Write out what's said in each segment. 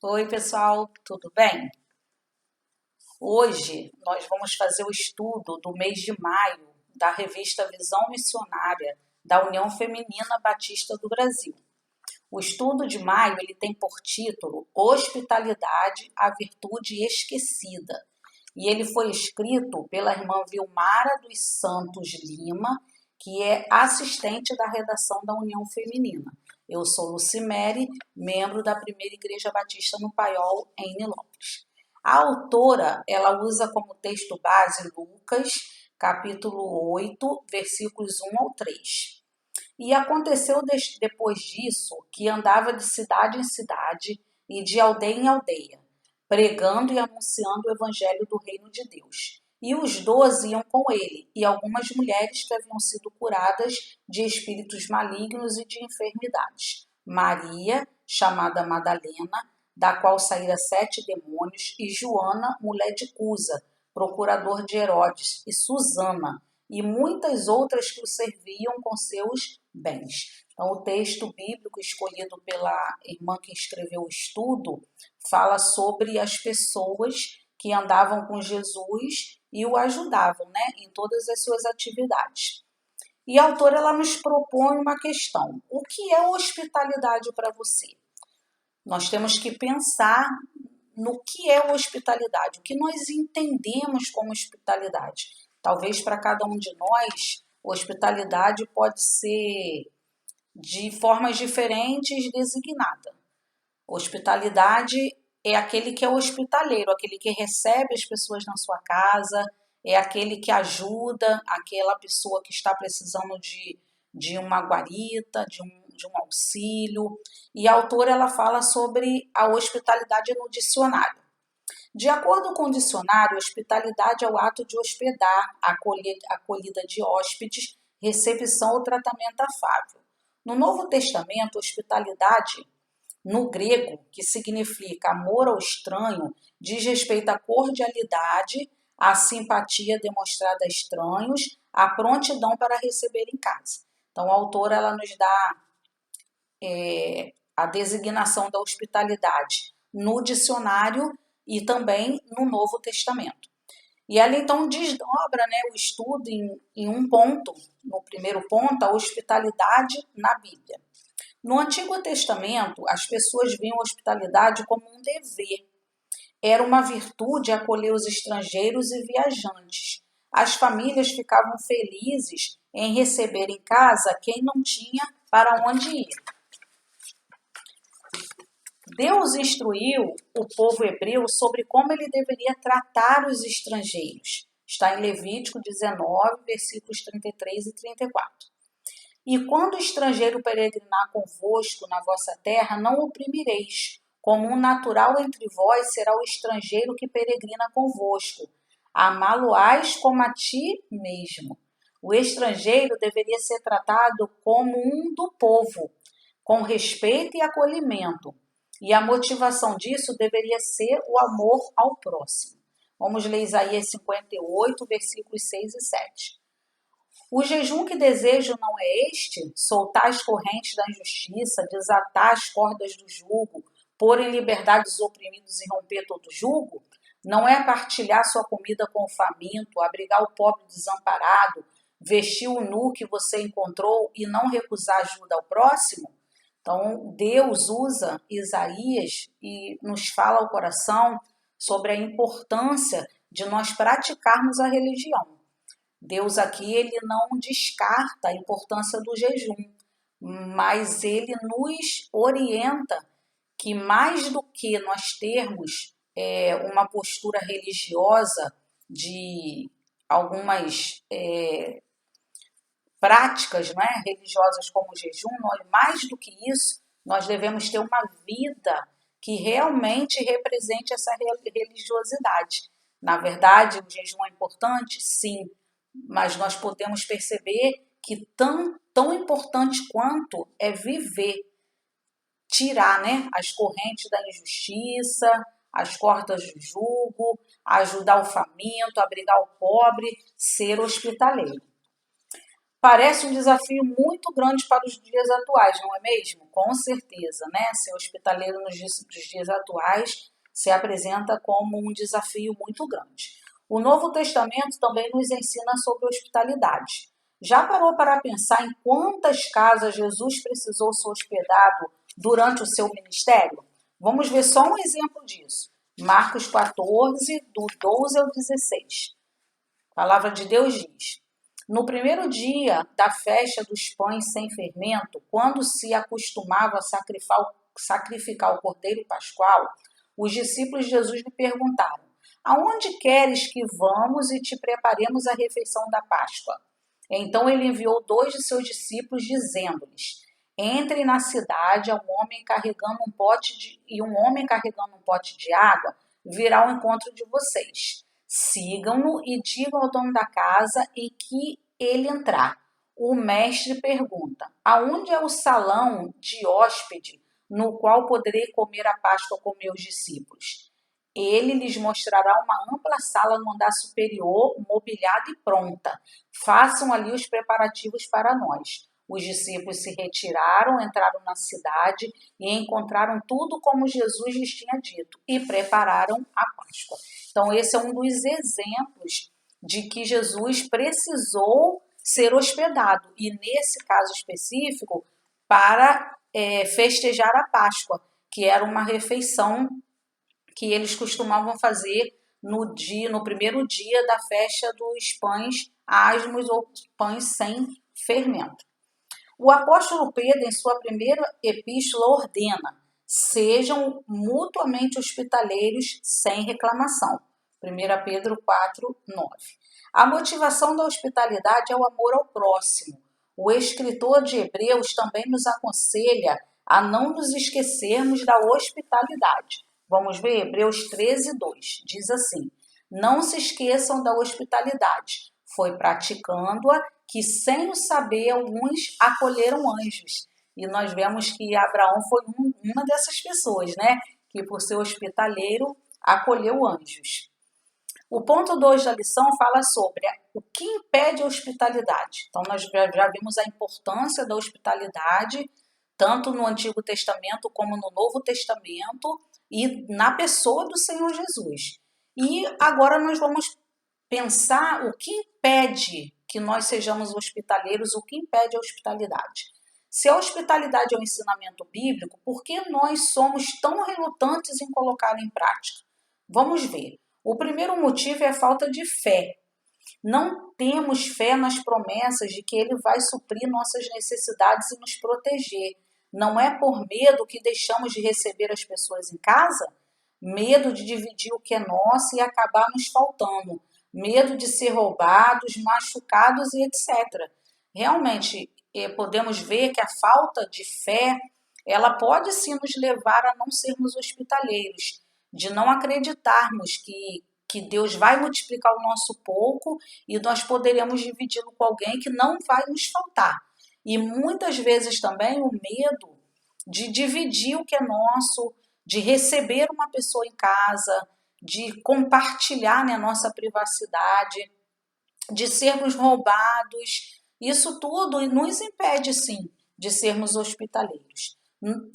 Oi, pessoal, tudo bem? Hoje nós vamos fazer o estudo do mês de maio da revista Visão Missionária da União Feminina Batista do Brasil. O estudo de maio ele tem por título Hospitalidade, a Virtude Esquecida. E ele foi escrito pela irmã Vilmara dos Santos Lima, que é assistente da redação da União Feminina. Eu sou Lucimere, membro da Primeira Igreja Batista no Paiol, em Nilópolis. A autora, ela usa como texto base Lucas, capítulo 8, versículos 1 ao 3. E aconteceu depois disso que andava de cidade em cidade e de aldeia em aldeia, pregando e anunciando o evangelho do reino de Deus. E os 12 iam com ele, e algumas mulheres que haviam sido curadas de espíritos malignos e de enfermidades. Maria, chamada Madalena, da qual saíra 7 demônios, e Joana, mulher de Cusa, procurador de Herodes, e Susana, e muitas outras que o serviam com seus bens. Então, o texto bíblico escolhido pela irmã que escreveu o estudo fala sobre as pessoas que andavam com Jesus e o ajudavam, né, em todas as suas atividades. E a autora ela nos propõe uma questão: o que é hospitalidade para você? Nós temos que pensar no que é hospitalidade, o que nós entendemos como hospitalidade. Talvez para cada um de nós, hospitalidade pode ser de formas diferentes designada. Hospitalidade é aquele que é hospitaleiro, aquele que recebe as pessoas na sua casa, é aquele que ajuda aquela pessoa que está precisando de uma guarita, de um auxílio. E a autora ela fala sobre a hospitalidade no dicionário. De acordo com o dicionário, hospitalidade é o ato de hospedar, acolhida de hóspedes, recepção ou tratamento afável. No Novo Testamento, hospitalidade, no grego, que significa amor ao estranho, diz respeito à cordialidade, à simpatia demonstrada a estranhos, à prontidão para receber em casa. Então, a autora ela nos dá a designação da hospitalidade no dicionário e também no Novo Testamento. E ela então desdobra, né, o estudo em um ponto, no primeiro ponto, a hospitalidade na Bíblia. No Antigo Testamento, as pessoas viam a hospitalidade como um dever. Era uma virtude acolher os estrangeiros e viajantes. As famílias ficavam felizes em receber em casa quem não tinha para onde ir. Deus instruiu o povo hebreu sobre como ele deveria tratar os estrangeiros. Está em Levítico 19, versículos 33 e 34. E quando o estrangeiro peregrinar convosco na vossa terra, não oprimireis. Como um natural entre vós será o estrangeiro que peregrina convosco. Amá-lo-ás como a ti mesmo. O estrangeiro deveria ser tratado como um do povo, com respeito e acolhimento. E a motivação disso deveria ser o amor ao próximo. Vamos ler Isaías 58, versículos 6 e 7. O jejum que desejo não é este? Soltar as correntes da injustiça, desatar as cordas do jugo, pôr em liberdade os oprimidos e romper todo jugo? Não é partilhar sua comida com o faminto, abrigar o pobre desamparado, vestir o nu que você encontrou e não recusar ajuda ao próximo? Então, Deus usa Isaías e nos fala ao coração sobre a importância de nós praticarmos a religião. Deus aqui ele não descarta a importância do jejum, mas ele nos orienta que mais do que nós termos uma postura religiosa de algumas práticas, não é, religiosas como o jejum, mais do que isso, nós devemos ter uma vida que realmente represente essa religiosidade. Na verdade, o jejum é importante? Sim, mas nós podemos perceber que tão importante quanto é viver, tirar, né, as correntes da injustiça, as cordas do jugo, ajudar o faminto, abrigar o pobre, ser hospitaleiro. Parece um desafio muito grande para os dias atuais, não é mesmo? Com certeza, né? Ser hospitaleiro dos dias atuais se apresenta como um desafio muito grande. O Novo Testamento também nos ensina sobre hospitalidade. Já parou para pensar em quantas casas Jesus precisou ser hospedado durante o seu ministério? Vamos ver só um exemplo disso. Marcos 14, do 12 ao 16. A palavra de Deus diz: no primeiro dia da festa dos pães sem fermento, quando se acostumava a sacrificar o cordeiro pascual, os discípulos de Jesus lhe perguntaram: aonde queres que vamos e te preparemos a refeição da Páscoa? Então ele enviou 2 de seus discípulos, dizendo-lhes: entrem na cidade, um homem carregando um pote de água virá ao encontro de vocês. Sigam-no e digam ao dono da casa em que ele entrar. O mestre pergunta: aonde é o salão de hóspede no qual poderei comer a Páscoa com meus discípulos? Ele lhes mostrará uma ampla sala no andar superior, mobiliada e pronta. Façam ali os preparativos para nós. Os discípulos se retiraram, entraram na cidade e encontraram tudo como Jesus lhes tinha dito e prepararam a Páscoa. Então, esse é um dos exemplos de que Jesus precisou ser hospedado e, nesse caso específico, para festejar a Páscoa, que era uma refeição que eles costumavam fazer no primeiro dia da festa dos pães asmos ou pães sem fermento. O apóstolo Pedro, em sua primeira epístola, ordena: sejam mutuamente hospitaleiros sem reclamação. 1 Pedro 4, 9. A motivação da hospitalidade é o amor ao próximo. O escritor de Hebreus também nos aconselha a não nos esquecermos da hospitalidade. Vamos ver Hebreus 13, 2. Diz assim: não se esqueçam da hospitalidade. Foi praticando-a que, sem o saber, alguns acolheram anjos. E nós vemos que Abraão foi uma dessas pessoas, né? Que, por ser hospitaleiro, acolheu anjos. O ponto 2 da lição fala sobre o que impede a hospitalidade. Então, nós já vimos a importância da hospitalidade, tanto no Antigo Testamento como no Novo Testamento, e na pessoa do Senhor Jesus. E agora nós vamos pensar o que impede que nós sejamos hospitaleiros, o que impede a hospitalidade. Se a hospitalidade é um ensinamento bíblico, por que nós somos tão relutantes em colocar em prática? Vamos ver. O primeiro motivo é a falta de fé. Não temos fé nas promessas de que Ele vai suprir nossas necessidades e nos proteger. Não é por medo que deixamos de receber as pessoas em casa? Medo de dividir o que é nosso e acabar nos faltando. Medo de ser roubados, machucados e etc. Realmente, podemos ver que a falta de fé, ela pode sim nos levar a não sermos hospitaleiros, de não acreditarmos que Deus vai multiplicar o nosso pouco e nós poderemos dividi-lo com alguém que não vai nos faltar. E muitas vezes também o medo de dividir o que é nosso, de receber uma pessoa em casa, de compartilhar, né, a nossa privacidade, de sermos roubados. Isso tudo nos impede, sim, de sermos hospitaleiros.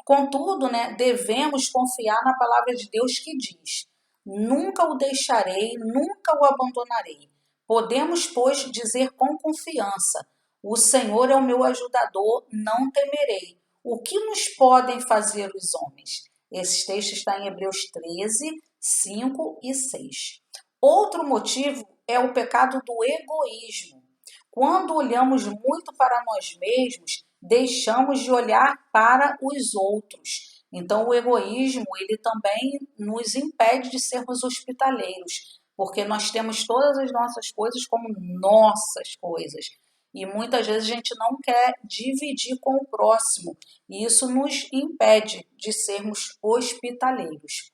Contudo, né, devemos confiar na palavra de Deus que diz: nunca o deixarei, nunca o abandonarei. Podemos, pois, dizer com confiança: o Senhor é o meu ajudador, não temerei. O que nos podem fazer os homens? Esse texto está em Hebreus 13, 5 e 6. Outro motivo é o pecado do egoísmo. Quando olhamos muito para nós mesmos, deixamos de olhar para os outros. Então, o egoísmo, ele também nos impede de sermos hospitaleiros, porque nós temos todas as nossas coisas como nossas coisas. E muitas vezes a gente não quer dividir com o próximo, e isso nos impede de sermos hospitaleiros.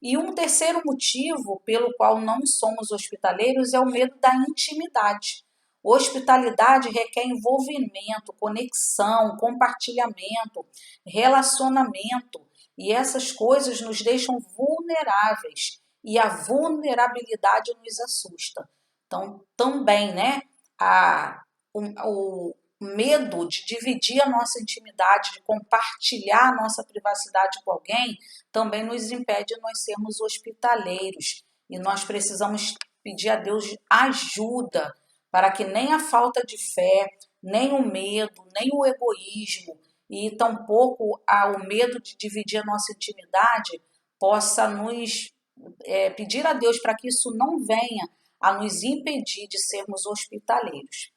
E um terceiro motivo pelo qual não somos hospitaleiros é o medo da intimidade. Hospitalidade requer envolvimento, conexão, compartilhamento, relacionamento, e essas coisas nos deixam vulneráveis, e a vulnerabilidade nos assusta. Então, também, né, o medo de dividir a nossa intimidade, de compartilhar a nossa privacidade com alguém, também nos impede de nós sermos hospitaleiros. E nós precisamos pedir a Deus ajuda para que nem a falta de fé, nem o medo, nem o egoísmo e tampouco o medo de dividir a nossa intimidade possa nos pedir a Deus para que isso não venha a nos impedir de sermos hospitaleiros.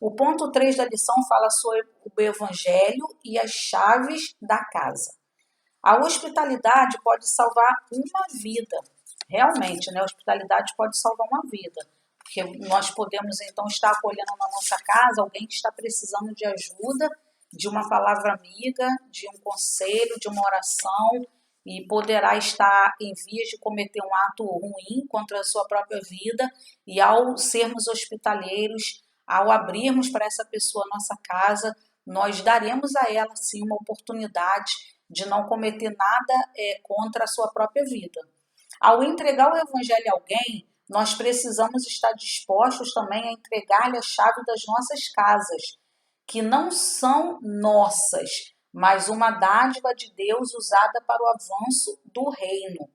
O ponto 3 da lição fala sobre o evangelho e as chaves da casa. A hospitalidade pode salvar uma vida. Realmente, né? A hospitalidade pode salvar uma vida. Porque nós podemos, então, estar acolhendo na nossa casa alguém que está precisando de ajuda, de uma palavra amiga, de um conselho, de uma oração, e poderá estar em vias de cometer um ato ruim contra a sua própria vida, e ao sermos hospitaleiros, ao abrirmos para essa pessoa a nossa casa, nós daremos a ela, sim, uma oportunidade de não cometer nada contra a sua própria vida. Ao entregar o evangelho a alguém, nós precisamos estar dispostos também a entregar-lhe a chave das nossas casas, que não são nossas, mas uma dádiva de Deus usada para o avanço do reino.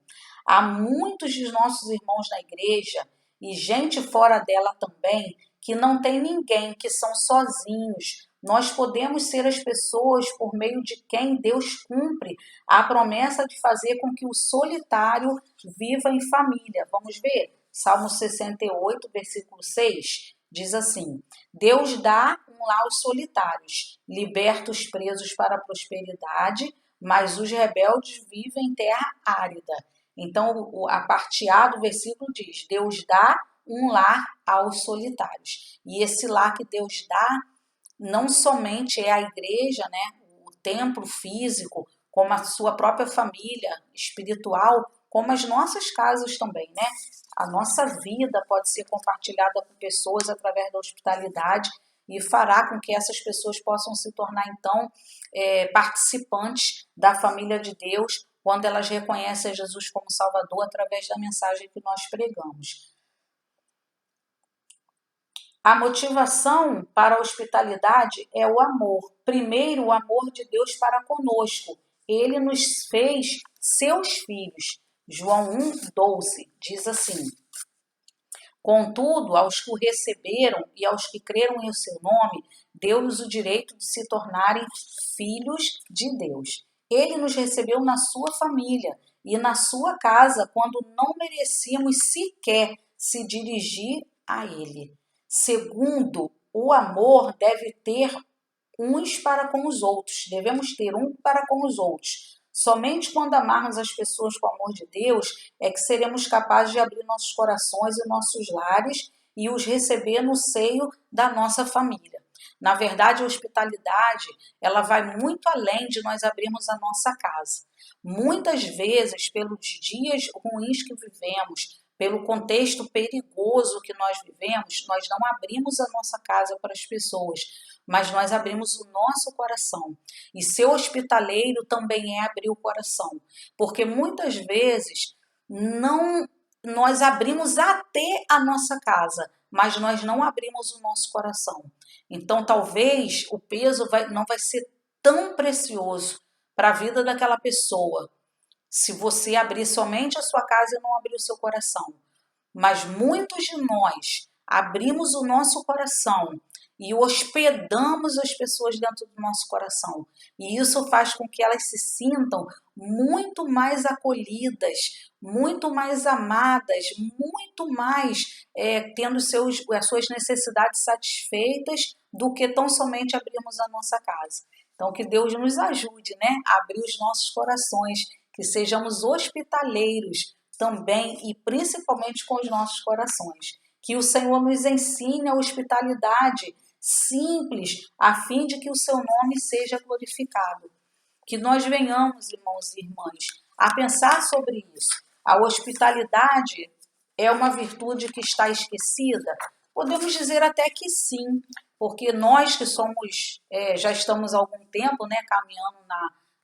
Há muitos de nossos irmãos na igreja, e gente fora dela também, que não tem ninguém, que são sozinhos. Nós podemos ser as pessoas por meio de quem Deus cumpre a promessa de fazer com que o solitário viva em família. Vamos ver? Salmo 68, versículo 6, diz assim: Deus dá um lar aos solitários, liberta os presos para a prosperidade, mas os rebeldes vivem em terra árida. Então, a parte A do versículo diz: Deus dá um lar aos solitários. E esse lar que Deus dá não somente é a igreja, né, o templo físico, como a sua própria família espiritual, como as nossas casas também, né? A nossa vida pode ser compartilhada com pessoas através da hospitalidade e fará com que essas pessoas possam se tornar, então, participantes da família de Deus quando elas reconhecem a Jesus como Salvador através da mensagem que nós pregamos. A motivação para a hospitalidade é o amor. Primeiro, o amor de Deus para conosco. Ele nos fez seus filhos. João 1,12 diz assim: Contudo, aos que o receberam e aos que creram em seu nome, deu-lhes o direito de se tornarem filhos de Deus. Ele nos recebeu na sua família e na sua casa quando não merecíamos sequer se dirigir a ele. Segundo, o amor deve ter uns para com os outros. Devemos ter um para com os outros. Somente quando amarmos as pessoas com o amor de Deus é que seremos capazes de abrir nossos corações e nossos lares e os receber no seio da nossa família. Na verdade, a hospitalidade, ela vai muito além de nós abrirmos a nossa casa. Muitas vezes, pelos dias ruins que vivemos, pelo contexto perigoso que nós vivemos, nós não abrimos a nossa casa para as pessoas, mas nós abrimos o nosso coração. E ser hospitaleiro também é abrir o coração, porque muitas vezes nós abrimos até a nossa casa, mas nós não abrimos o nosso coração. Então, talvez o peso não vai ser tão precioso para a vida daquela pessoa, se você abrir somente a sua casa e não abrir o seu coração. Mas muitos de nós abrimos o nosso coração e hospedamos as pessoas dentro do nosso coração. E isso faz com que elas se sintam muito mais acolhidas, muito mais amadas, muito mais tendo as suas necessidades satisfeitas do que tão somente abrirmos a nossa casa. Então, que Deus nos ajude, né, a abrir os nossos corações, que sejamos hospitaleiros também e principalmente com os nossos corações. Que o Senhor nos ensine a hospitalidade simples, a fim de que o seu nome seja glorificado. Que nós venhamos, irmãos e irmãs, a pensar sobre isso. A hospitalidade é uma virtude que está esquecida? Podemos dizer até que sim, porque nós que somos, já estamos há algum tempo, né, caminhando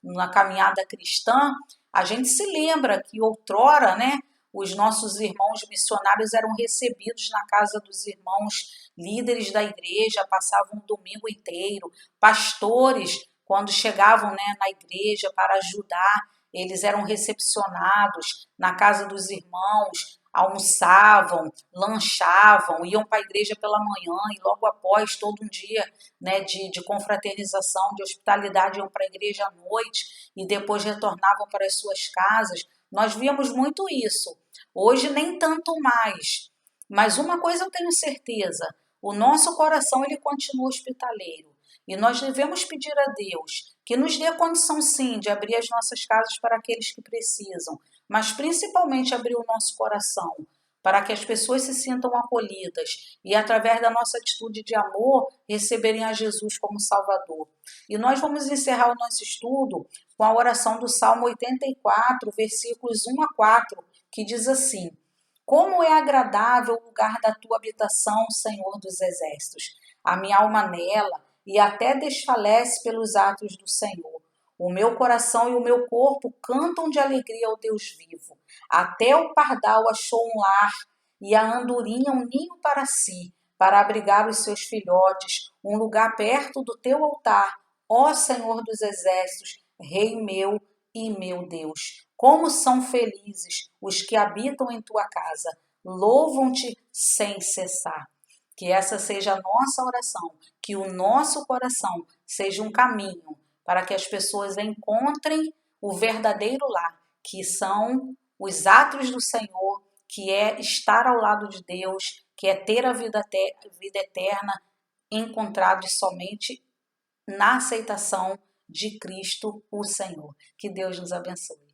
na caminhada cristã, a gente se lembra que outrora, né, os nossos irmãos missionários eram recebidos na casa dos irmãos líderes da igreja, passavam um domingo inteiro. Pastores, quando chegavam, né, na igreja para ajudar, eles eram recepcionados na casa dos irmãos, almoçavam, lanchavam, iam para a igreja pela manhã e logo após, todo um dia, né, de confraternização, de hospitalidade, iam para a igreja à noite e depois retornavam para as suas casas. Nós víamos muito isso. Hoje nem tanto mais. Mas uma coisa eu tenho certeza, o nosso coração ele continua hospitaleiro. E nós devemos pedir a Deus que nos dê a condição sim de abrir as nossas casas para aqueles que precisam, mas principalmente abrir o nosso coração para que as pessoas se sintam acolhidas e através da nossa atitude de amor receberem a Jesus como Salvador. E nós vamos encerrar o nosso estudo com a oração do Salmo 84, versículos 1 a 4, que diz assim: Como é agradável o lugar da tua habitação, Senhor dos exércitos. A minha alma anela e até desfalece pelos atos do Senhor. O meu coração e o meu corpo cantam de alegria ao Deus vivo. Até o pardal achou um lar e a andorinha um ninho para si, para abrigar os seus filhotes, um lugar perto do teu altar, ó Senhor dos exércitos, Rei meu e meu Deus. Como são felizes os que habitam em tua casa, louvam-te sem cessar. Que essa seja a nossa oração, que o nosso coração seja um caminho para que as pessoas encontrem o verdadeiro lar, que são os atos do Senhor, que é estar ao lado de Deus, que é ter a vida eterna, encontrados somente na aceitação de Cristo, o Senhor. Que Deus nos abençoe.